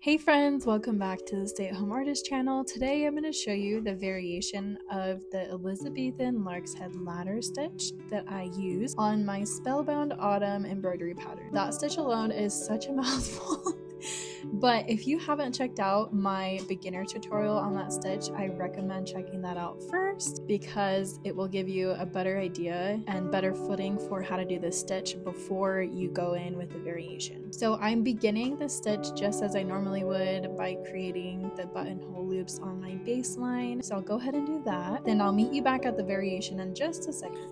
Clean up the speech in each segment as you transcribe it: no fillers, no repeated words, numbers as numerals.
Hey friends, welcome back to the Stay at Home Artist channel. Today I'm going to show you the variation of the Elizabethan Lark's Head ladder stitch that I use on my Spellbound Autumn embroidery pattern. That stitch alone is such a mouthful. But if you haven't checked out my beginner tutorial on that stitch, I recommend checking that out first because it will give you a better idea and better footing for how to do this stitch before you go in with the variation. So I'm beginning the stitch just as I normally would by creating the buttonhole loops on my baseline. So I'll go ahead and do that. Then I'll meet you back at the variation in just a second.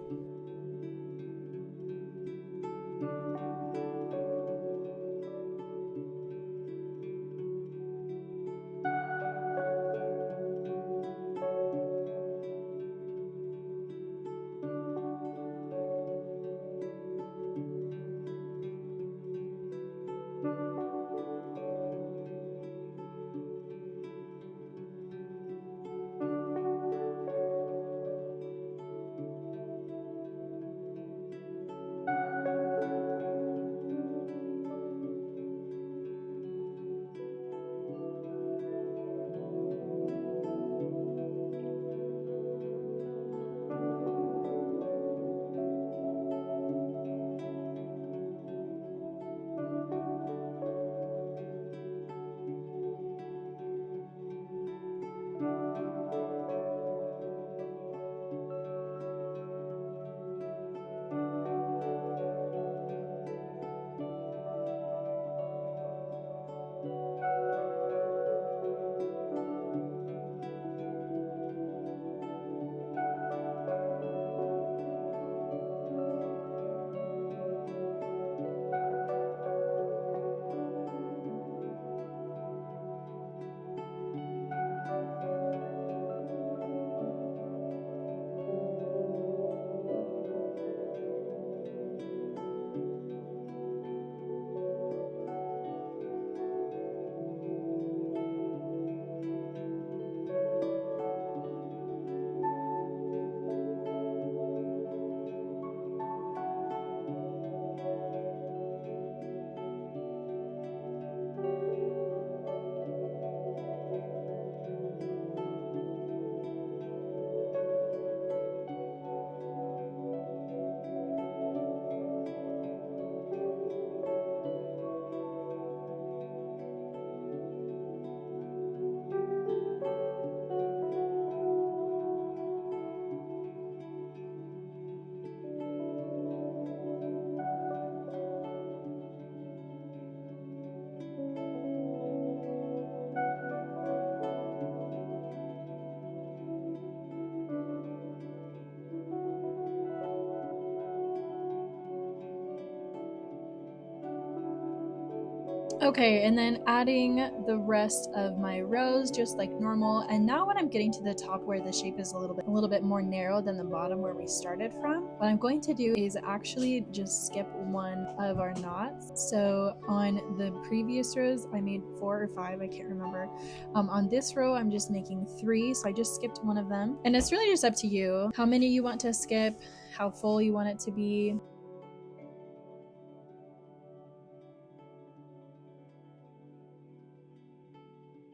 Okay, and then adding the rest of my rows just like normal. And now when I'm getting to the top where the shape is a little bit more narrow than the bottom where we started from, what I'm going to do is actually just skip one of our knots. So on the previous rows, I made 4 or 5, I can't remember. On this row, I'm just making 3, so I just skipped one of them. And it's really just up to you how many you want to skip, how full you want it to be.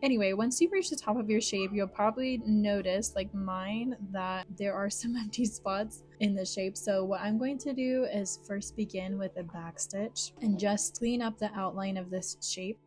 Anyway, once you reach the top of your shape, you'll probably notice, like mine, that there are some empty spots in the shape. So what I'm going to do is first begin with a back stitch and just clean up the outline of this shape.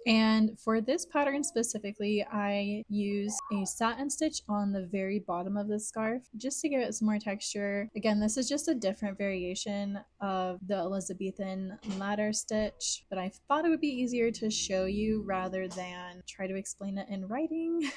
And for this pattern specifically, I use a satin stitch on the very bottom of the scarf just to give it some more texture. Again, this is just a different variation of the Elizabethan ladder stitch, but I thought it would be easier to show you rather than try to explain it in writing.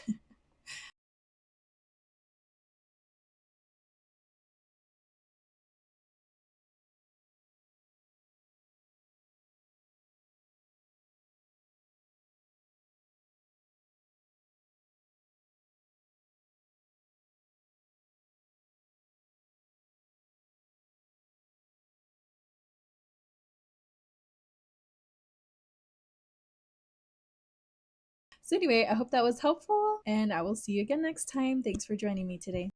So anyway, I hope that was helpful, and I will see you again next time. Thanks for joining me today.